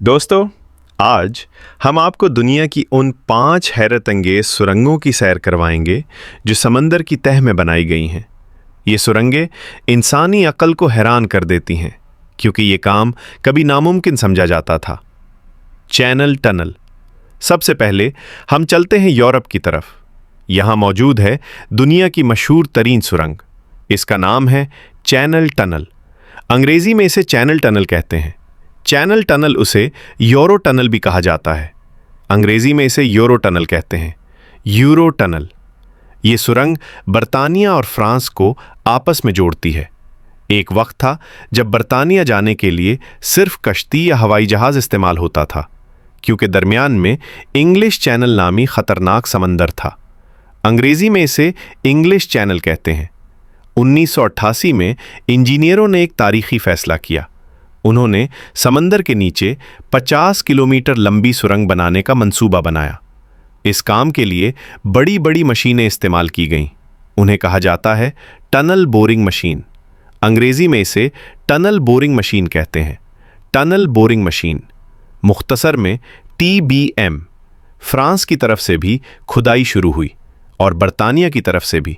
दोस्तों, आज हम आपको दुनिया की उन 5 हैरत अंगेज सुरंगों की सैर करवाएंगे जो समंदर की तह में बनाई गई हैं। ये सुरंगें इंसानी अक्ल को हैरान कर देती हैं, क्योंकि ये काम कभी नामुमकिन समझा जाता था। Channel tunnel. सबसे पहले हम चलते हैं यूरोप की तरफ। यहाँ मौजूद है दुनिया की मशहूर तरीन सुरंग। इसका नाम है चैनल टनल। अंग्रेजी में इसे चैनल टनल कहते हैं। चैनल टनल उसे यूरो टनल भी कहा जाता है। अंग्रेजी में इसे यूरो टनल कहते हैं, यूरो टनल। ये सुरंग बर्तानिया और फ्रांस को आपस में जोड़ती है। एक वक्त था जब बर्तानिया जाने के लिए सिर्फ कश्ती या हवाई जहाज इस्तेमाल होता था, क्योंकि दरमियान में इंग्लिश चैनल नामी खतरनाक समंदर था। अंग्रेजी में इसे इंग्लिश चैनल कहते हैं। 1988 में इंजीनियरों ने एक तारीखी फैसला किया। उन्होंने समंदर के नीचे 50 किलोमीटर लंबी सुरंग बनाने का मंसूबा बनाया। इस काम के लिए बड़ी बड़ी मशीनें इस्तेमाल की गईं। उन्हें कहा जाता है टनल बोरिंग मशीन। अंग्रेजी में इसे टनल बोरिंग मशीन कहते हैं, टनल बोरिंग मशीन, मुख्तसर में TBM। फ्रांस की तरफ से भी खुदाई शुरू हुई और बर्तानिया की तरफ से भी।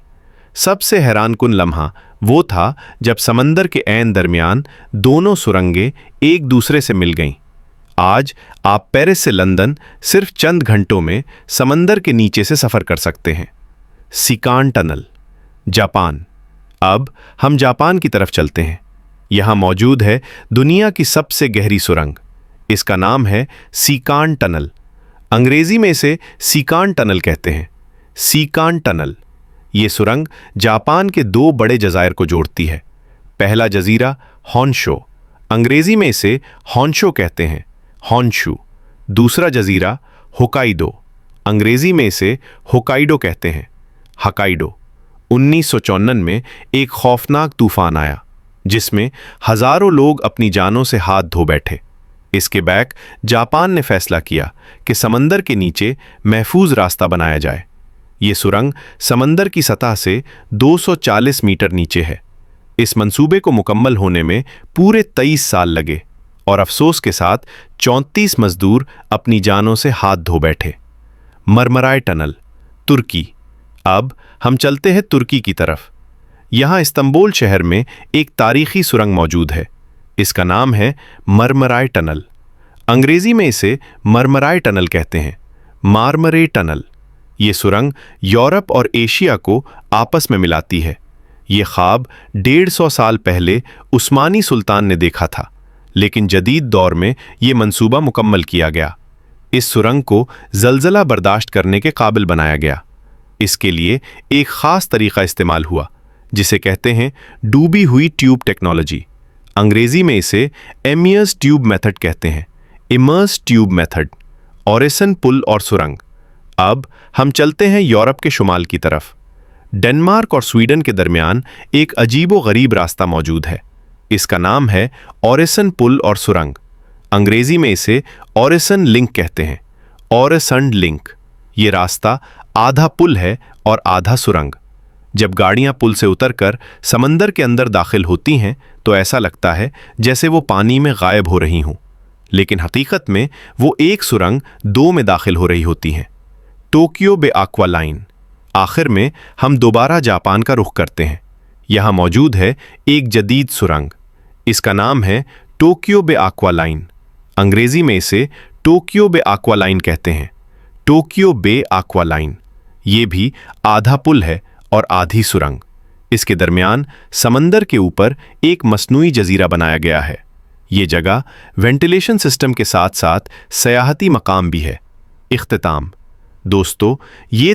सबसे हैरानकुन लम्हा वो था जब समंदर के ऐन दरमियान दोनों सुरंगें एक दूसरे से मिल गईं। आज आप पेरिस से लंदन सिर्फ चंद घंटों में समंदर के नीचे से सफ़र कर सकते हैं। सिकान टनल, जापान। अब हम जापान की तरफ चलते हैं। यहाँ मौजूद है दुनिया की सबसे गहरी सुरंग। इसका नाम है सिकान टनल। अंग्रेजी में इसे सिकान टनल कहते हैं, सिकान टनल। ये सुरंग जापान के 2 बड़े जज़ायर को जोड़ती है। पहला जजीरा होन्शो, अंग्रेजी में इसे होन्शो कहते हैं, होन्शु। दूसरा जजीरा होकाइडो, अंग्रेजी में इसे होकाइडो कहते हैं, हकाइडो। 1954 में एक खौफनाक तूफान आया, जिसमें हजारों लोग अपनी जानों से हाथ धो बैठे। इसके बैक जापान ने फैसला किया कि समंदर के नीचे महफूज रास्ता बनाया जाए। ये सुरंग समंदर की सतह से 240 मीटर नीचे है। इस मंसूबे को मुकम्मल होने में पूरे 23 साल लगे और अफसोस के साथ 34 मजदूर अपनी जानों से हाथ धो बैठे। मरमराय टनल, तुर्की। अब हम चलते हैं तुर्की की तरफ। यहाँ इस्तांबुल शहर में एक तारीखी सुरंग मौजूद है। इसका नाम है मरमराय टनल। अंग्रेजी में इसे मरमराय टनल कहते हैं, मारमरे टनल। ये सुरंग यूरोप और एशिया को आपस में मिलाती है। ये ख्वाब 150 साल पहले उस्मानी सुल्तान ने देखा था, लेकिन जदीद दौर में ये मंसूबा मुकम्मल किया गया। इस सुरंग को जलजला बर्दाश्त करने के काबिल बनाया गया। इसके लिए एक ख़ास तरीक़ा इस्तेमाल हुआ, जिसे कहते हैं डूबी हुई ट्यूब टेक्नोलॉजी। अंग्रेज़ी में इसे इमर्स ट्यूब मेथड कहते हैं, इमर्स ट्यूब मेथड। ओरेसन पुल और सुरंग। अब हम चलते हैं यूरोप के शुमाल की तरफ। डेनमार्क और स्वीडन के दरमियान एक अजीबो गरीब रास्ता मौजूद है। इसका नाम है ओरेसन पुल और सुरंग। अंग्रेजी में इसे ओरेसन लिंक कहते हैं, ओरेसन लिंक। ये रास्ता आधा पुल है और आधा सुरंग। जब गाड़ियां पुल से उतरकर समंदर के अंदर दाखिल होती हैं तो ऐसा लगता है जैसे वो पानी में गायब हो रही हों, लेकिन हकीकत में वो एक सुरंग 2 में दाखिल हो रही होती हैं। टोक्यो बे एक्वा लाइन। आखिर में हम दोबारा जापान का रुख करते हैं। यहाँ मौजूद है एक जदीद सुरंग। इसका नाम है टोक्यो बे एक्वा लाइन। अंग्रेजी में इसे टोक्यो बे एक्वा लाइन कहते हैं, टोक्यो बे एक्वा लाइन। ये भी आधा पुल है और आधी सुरंग। इसके दरमियान समंदर के ऊपर एक मसनूई जजीरा बनाया गया है। ये जगह वेंटिलेशन सिस्टम के साथ साथ सयाहती मकाम भी है। इख्तिताम। दोस्तों, ये